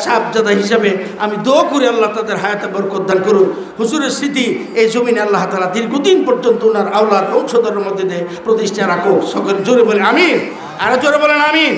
সাহেবজাদা হিসাবে আমি দোয়া করি আল্লাহ তাদের হায়াতে বরকত দান করুন। হুজুরের স্মৃতি এই জমিনে আল্লাহ তাআলা দীর্ঘদিন পর্যন্ত ওনার আওলাদ বংশধরের মধ্যে দিয়ে প্রতিষ্ঠা রাখো। সকলে জোরে বলেন আমিন, আরো জোরে বলেন আমিন।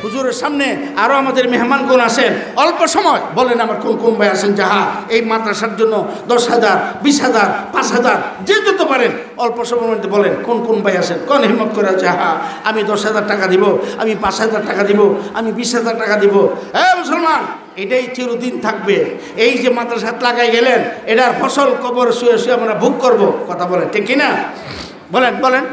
হুজুরের সামনে আরও আমাদের মেহমানগণ আসেন, অল্প সময় বলেন আমার কোন কোন ভাই আছেন যাহা এই মাদ্রাসার জন্য 10,000, 20,000, 5,000 যে যত পারেন অল্প সময়ের মধ্যে বলেন কোন কোন ভাই আছেন। কোন হিম্মত করে যাহা আমি 10,000 টাকা দিব, আমি 5,000 টাকা দিব, আমি 20,000 টাকা দিব। হ্যাঁ মুসলমান, এটাই চিরদিন থাকবে। এই যে মাদ্রাসাত লাগাই গেলেন এটার ফসল কবর শুয়ে শুয়ে আমরা ভোগ করব। কথা বলেন ঠিক কিনা? বলেন বলেন।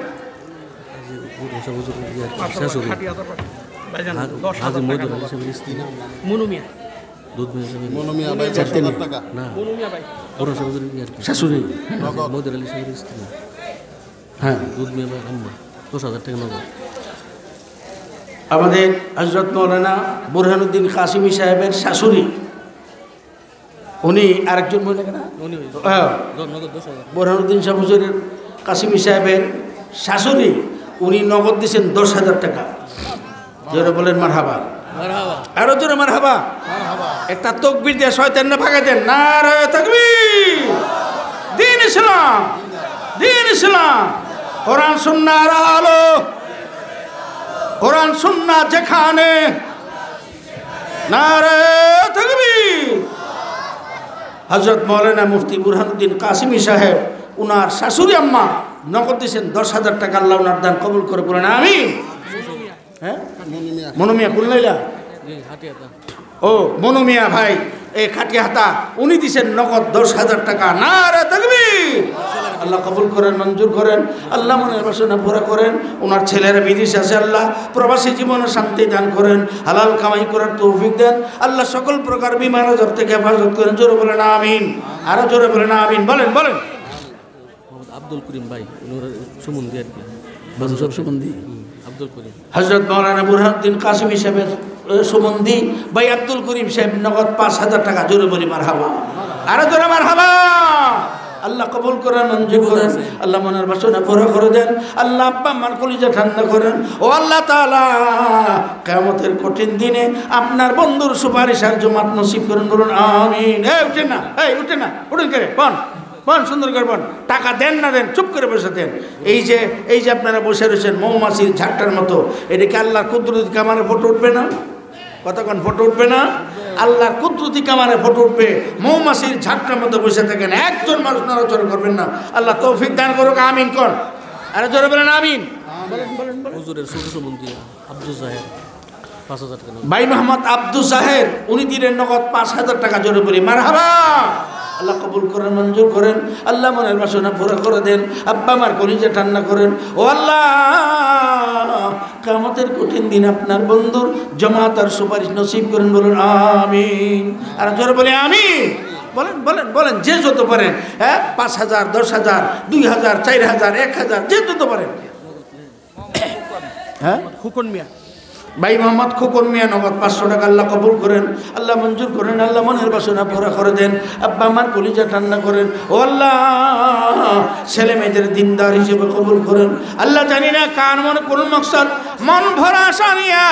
আমাদের হযরত মাওলানা বুরহানুদ্দিন কাসিমি সাহেবের শাশুড়ি, উনি আরেকজন বলে না, বুরহানুদ্দিন শাহ হুজুরের কাসিমি সাহেবের শাশুড়ি, উনি নগদ দিয়েছেন 10,000 টাকা। জোরে বলেন মারহাবা, আরো জোরে মারহাবা। একটা তাকবীর দিয়ে শয়তান না ভাগাই দেন। নারে তাকবীর। দ্বীন ইসলাম, দ্বীন ইসলাম, কোরআন সুন্নাহর আলো, কোরআন সুন্নাহ যেখানে, নারে তাকবীর। হযরত মাওলানা মুফতি বুরহানুদ্দিন কাসিমি সাহেব উনার শাশুড়ি আম্মা নগদ দিয়েছেন 10,000 টাকা। আল্লাহ উনার দান কবুল করে বলেন আমিন। হ্যাঁ মনুমিয়া কুল্লাইলা, ও মনুমিয়া ভাই এই খাটিয়াহাতা, উনি দিয়েছেন নগদ 10,000 টাকা। নারে তাকবীর। আল্লাহ কবুল করেন, মঞ্জুর করেন, আল্লাহ মনের বাসনা পুরা করেন। ওনার ছেলেরা বিদেশে আছে, আল্লাহ প্রবাসী জীবনে শান্তি দান করেন, হালাল কামাই করার তৌফিক দেন। আল্লাহ সকল প্রকার বিমার আজাব থেকে হেফাজত করেন। জোরে বলেন আমিন, আরো জোরে বলেন আমিন। বলেন বলেন। আব্দুল করিম ভাই সুমন্দি আর কি, সুমন্দি আব্দুল করিম। হযরত মাওলানা বুরহানুদ্দিন কাসিমি সাহেবের সুমন্দি ভাই আব্দুল করিম সাহেব নগদ 5,000 টাকা। জোরে বলি মারহাবা, আরো জোরে মারহাবা। আল্লাহ কবুল করেন, মঞ্জুর করেন, আল্লাহ মনের বাসনা পুরো করে দেন। আল্লাহ আব্বা আমার কলিজা ঠান্ডা করেন। ও আল্লাহ তাআলা কিয়ামতের কঠিন দিনে আপনার বন্ধুর সুপারিশ আর জামাত নসিব করেন, বলুন আমিন। এই উঠেন না, এই উঠেন না, উঠেন করে বন বন, সুন্দর করে বন। টাকা দেন না দেন চুপ করে বসে দেন। এই যে আপনারা বসে রয়েছেন মৌমাছির ঝাঁকটার মতো, এটাকে আল্লাহর কুদরতি কামারে ফটো উঠবে না? কতক্ষণ ফটো উঠবে না? আল্লাহর কুদরতি কামারে ফটো উঠবে। মৌমাছির ঝাঁকটার মতো বসে থাকেন, একজন মানুষ নড়াচড়া করবেন না। আল্লাহ তৌফিক দান করুক, আমিন কর। আরে জোরে বলেন আমিন। হুজুরের সুমন্দি আব্দুল জাহের 5,000 টাকা। ভাই মোহাম্মদ আব্দুল জাহের উনি দিলেন নগদ 5,000 টাকা। জোরে বলি মারহাবা। আল্লাহ কবুল করেন, মঞ্জুর করেন, আল্লাহ মনের বাসনা পুরো করে দেন। আব্বা আমার কলিজা ঠান্ডা করেন। ও আল্লাহ কিয়ামতের কঠিন দিন আপনার বন্ধুর জামাত আর সুপারিশ নসিব করেন, বলুন আমিন। আর জোরে বলি আমিন। বলেন বলেন বলেন, যে যত পারেন। হ্যাঁ 5,000, 10,000, 2,000, 4,000, 1,000 যে যত পারেন। হ্যাঁ খুকন মিয়া, ভাই মোহাম্মদ খোকন মিয়া নগদ 500 টাকা। আল্লাহ কবুল করেন, আল্লাহ মঞ্জুর করেন, আল্লাহ মনের বাসনা পুরা করে দেন। আব্বা আমার কলিজা ঠান্ডা করেন। ও আল্লাহ ছেলে মেয়েদের দিনদার হিসেবে কবুল করেন। আল্লাহ জানি না কার মনে কোন মকসদ, মন ভরা আশা নিয়া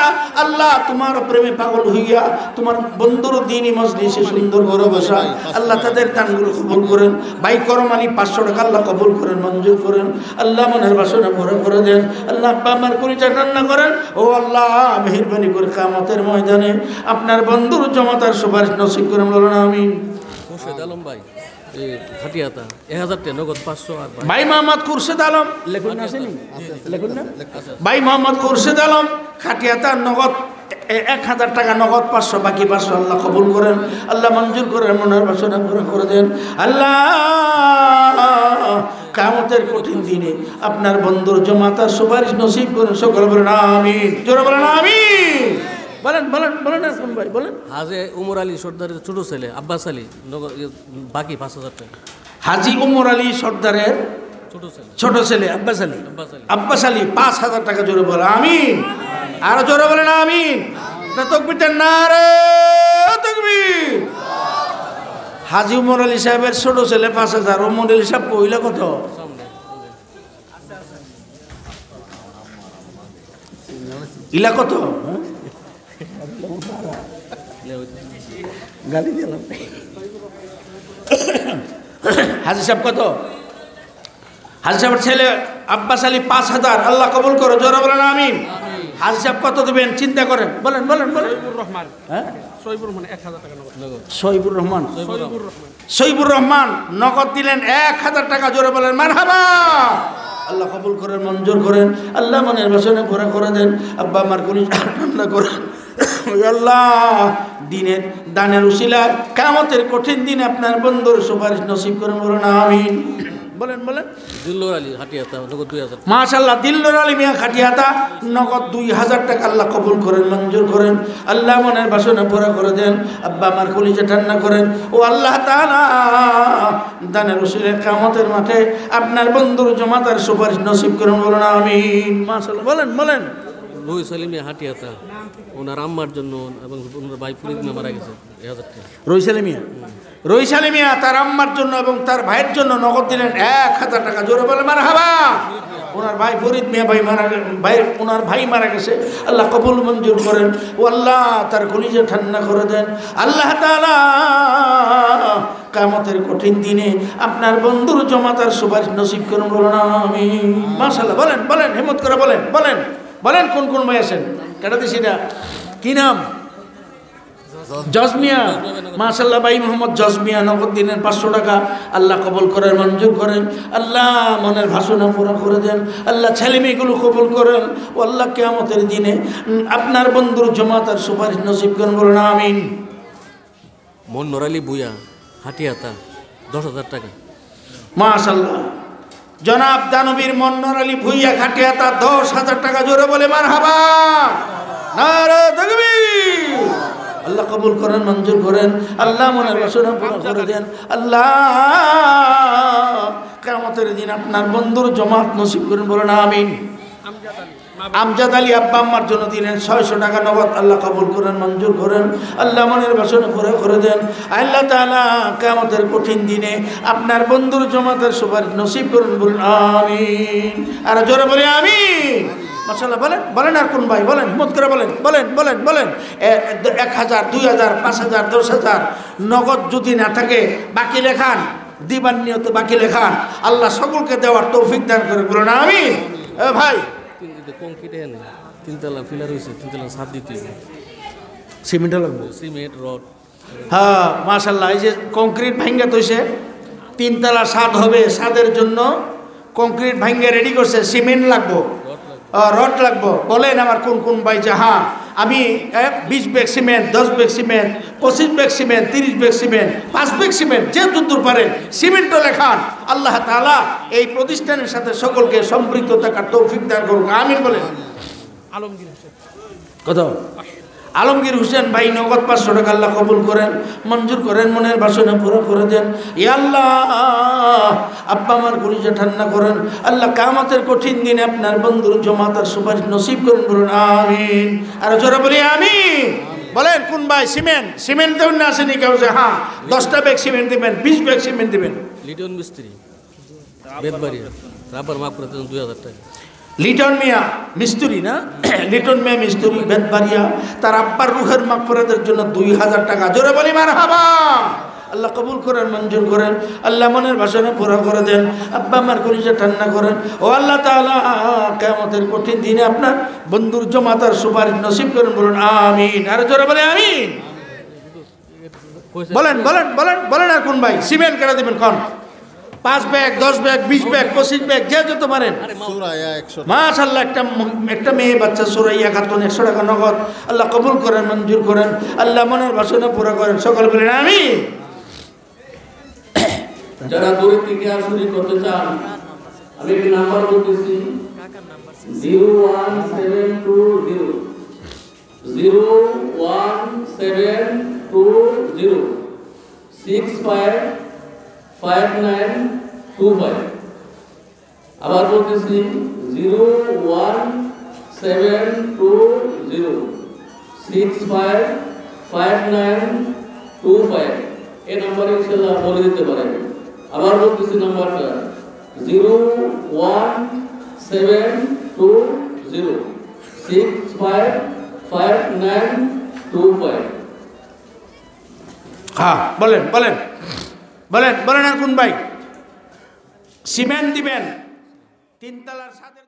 আল্লাহ তোমার প্রেমে পাগল হইয়া তোমার বন্ধুর দ্বীনি মজলিসে সুন্দর করে বসায়। আল্লাহ তাদের দানগুলো কবুল করেন। ভাই করমালি 500 টাকা আল্লাহ কবুল করেন, মঞ্জুর করেন, আল্লাহ মনের বাসনা পুরা করে দেন। আল্লাহ আব্বা আমার কলিজা ঠান্ডা করেন। ও আল্লাহ মেহেরবানি করে কিয়ামতের ময়দানে আপনার বন্ধুর জামাতার সুপারিশ নসিব করেন, বলুন আমিন। খুরশেদ আলম ভাই খাটিয়াতা 1,000 টাকা নগদ 500। আর ভাই মোহাম্মদ খুরশেদ আলম লেখুন না, আসেনি লেখুন না। ভাই মোহাম্মদ খুরশেদ আলম খাটিয়াতা নগদ 1,000 টাকা, নগদ 500, বাকি 500 আল্লাহ কবুল করেন, আল্লাহ মঞ্জুর করেন, মনের বাসনা পুরো করে দেন। আল্লাহ কিয়ামতের কঠিন দিনে আপনার বন্ধুর জামাতার সুপারিশ নসিব করেন। সকলে বলেন আমিন, জোরে বলেন আমিন। বলেন বলেন বলেন কোন ভাই বলেন। হাজে উমর আলী সর্দারের ছোট ছেলে আব্বাস আলী বাকি 5,000 টাকা। হাজি উমর আলী সর্দারের ছোট ছেলে আব্বাস আলী, আব্বাস আলী 5,000 টাকা। জোরে বলেন আমিন, আরো জোরে বলেন আমিন। তাকবীর দেন, নারে তাকবীর। হাজি উমর আলী সাহেবের ছোট ছেলে 5,000। উমর আলী সাহেব কইলা কত? ইলা কত? গালি দিলাম। হাজি সাহেব কত? হাজি সাহেবের ছেলে আব্বাস আলী 5,000, আল্লাহ কবুল করো, জোরে বলেন আমিন। হাজি সাহেব কত দেবেন চিন্তা করেন, বলেন বলেন বলেন। হ্যাঁ, শহীবুর রহমান শহীবুর রহমান নগদ দিলেন 1,000 টাকা, জোরে বলেন মারহাবা। আল্লাহ কবুল করেন, মঞ্জুর করেন, আল্লাহ মনের বাসনা পুরা করে দেন। আব্বা আমার কলিজা ঠান্ডা করেন। আল্লাহ দিনের দানের উসিলায় কিয়ামতের কঠিন দিনে আপনার বন্ধুর সুপারিশ নসিব করেন, বলুন আমিন। বলেন বলেন। দিল্লুর আলী হাটিয়াতা নগদ 2,000। মাশাআল্লাহ, দিল্লুর আলী মিয়া খাটিয়াতা নগদ 2,000 টাকা আল্লাহ কবুল করেন, মঞ্জুর করেন, আল্লাহ মনের বাসনা পুরা করে দেন। আব্বা আমার কলিজা ঠান্ডা করেন। ও আল্লাহ তাআলা দানের উসিলায় কিয়ামতের মাঠে আপনার বন্ধুর জমাতার সুপারিশ নসিব করেন, বলুন আমিন। মাশাআল্লাহ, বলেন বলেন। রুই সালিম হাটিয়াতা ওনার আম্মার জন্য এবং ওনার ভাই ফরিদ মিয়া মারা গেছে 1,000 টাকা। রুই সালিমিয়া তার আম্মার জন্য এবং তার ভাইয়ের জন্য নগদ দিলেন 1,000 টাকা, জোরে বলে মারহাবা। ওনার ভাই ফরিদ মিয়া ওনার ভাই মারা গেছে, আল্লাহ কবুল মঞ্জুর করেন। ও আল্লাহ তার কলিজা ঠান্ডা করে দেন। আল্লাহ তাআলা কিয়ামতের কঠিন দিনে আপনার বন্ধুর জমাতার সুপারিশ নসিব করুন, বলুন আমিন। মাশাআল্লাহ, বলেন বলেন, হিম্মত করে বলেন বলেন বলেন। কোন কোন ভাই আছেন? কেটা দিছি না, কি নাম? জজমিয়া। মাশাআল্লাহ, ভাই মোহাম্মদ জজমিয়া নগদ দিলেন 500 টাকা, আল্লাহ কবুল করেন, মঞ্জুর করেন, আল্লাহ মনের ভাষণা পুরো করে দেন, আল্লাহ ছেলে মেয়েগুলো কবুল করেন। ও আল্লাহ কিয়ামতের দিনে আপনার বন্ধুর জমাতার সুপারিশ নসিব করেন, বলুন আমিন। মনোর আলী বুয়া হাটিয়াতা 10,000 টাকা। মাশাআল্লাহ, জনাব দানবীর মনোর আলী ভুইয়া খাটিয়াতা 10,000 টাকা, জোরে বলে মারহাবা। নারে তাকবীর। আল্লাহ কবুল করেন, মঞ্জুর করেন, আল্লাহ মনের বাসনা পূরণ করে দেন। আল্লাহ কিয়ামতের দিন আপনার বন্ধুর জমাত নসিব করেন, বলুন আমিন। আমজাদ আলী আব্বা আম্মার জন্য দিলেন 600 টাকা নগদ, আল্লাহ কবুল করেন, মঞ্জুর করেন, আল্লাহ মনের বাসনা পুরো করে দেন। আল্লাহ তাআলা কিয়ামতের কঠিন দিনে আপনার বন্ধুর জমাতের সুপারিশ নসিব করুন, বলুন আমিন। আর জোরে বলে আমিন। মাশাআল্লাহ, বলেন বলেন। আর কোন ভাই বলেন, হিম্মত করে বলেন বলেন বলেন বলেন। 1,000 2,000 5,000 10,000 নগদ যদি না থাকে বাকি লেখান, দিবার নিয়ত বাকি লেখান, আল্লাহ সকলকে দেওয়ার তৌফিক দান করে, বলুন আমিন। ভাই কংক্রিট এনে 3 তলা ফিলার হয়েছে, 3 তলা ছাদ দিতে সিমেন্ট লাগবে, সিমেন্ট রড। হ্যাঁ মাশাআল্লাহ, এই যে কংক্রিট ভাঙ্গা তৈছে, 3 তলা ছাদ হবে, ছাদের জন্য কংক্রিট ভাঙ্গা রেডি করছে, সিমেন্ট লাগবো, রড লাগবো। বলেন আমার কোন কোন ভাই যে হ্যাঁ আমি 20 bag cement, 10 bag cement, 25 bag cement, 30 bag cement, 5 bag cement, যে যতদূর পারেন সিমেন্টও লেখান। আল্লাহ তাআলা এই প্রতিষ্ঠানের সাথে সকলকে সম্পৃক্ত থাকার তৌফিক দান করুক, আমিন বলেন। আলমগীর হোসেন কত? আলমগীর হোসেন ভাই নগদ 500 টাকা, আল্লাহ কবুল করেন, মঞ্জুর করেন, মনের বাসনা পুরো করে দেন। ইয়া আল্লাহ আব্বা আমার কলিজা ঠান্ডা করেন, আল্লাহ কিয়ামতের কঠিন দিনে আপনার বন্ধুর জমাতার সুপারিশ নসিব করুন, বলুন আমিন। আর জোরে বলি আমিন। বলেন কোন ভাই সিমেন্ট দেবেন না? আসেনি কেউ যে হ্যাঁ 10টা ব্যাগ সিমেন্ট দেবেন, 20 ব্যাগ সিমেন্ট দেবেন? লিটন মিস্ত্রি বেদবাড়িয়া রাবার মাপ করে 2,000 টাকা। লিটন মিয়া মিস্ত্রি না, লিটন মিয়া মিস্ত্রি বেদবাড়িয়া, তার আব্বার রুহের মাগফিরাতের জন্য 2,000 টাকা, জোরে বলি মারহাবা। আল্লাহ কবুল করেন, মঞ্জুর করেন, আল্লাহ মনের বাসনা পুরো করে দেন, আব্বা আমার কলিজা ঠান্ডা করেন। ও আল্লাহ তাআলা কিয়ামতের কঠিন দিনে আপনার বন্ধুর জমাতার সুপারিশ নসিব করেন, বলুন আমিন। আর জোরে বলে আমিন। বলেন বলেন বলেন বলেন। আর কোন ভাই সিমেন্ট কেটে দেবেন? কোন 5 ব্যাগ, 10 ব্যাগ, 20 ব্যাগ, 25 ব্যাগ, যে যত পারেন। মাশাআল্লাহ, একটা মেয়ে বাচ্চা সুরাইয়া খাতুন 100 টাকা নগদ, আল্লাহ কবুল করেন, মঞ্জুর করেন, আল্লাহ মনের বাসনা পুরো করেন, সকল বলেন আমিন। যারা দূর থেকে আসলে করতে চান, আমি একটা নাম্বার বলতেছি 01720 655925। আবার বলতেছি 01720 655925। এই নাম্বারে ইনশাআল্লাহ বলে দিতে পারেন। আবার বলতেছি নাম্বারটা 01720 655925। হ্যাঁ বলেন বলেন বলেন বলেন আর কোন ভাই সিমেন্ট দিবেন 3 তলার ছাদের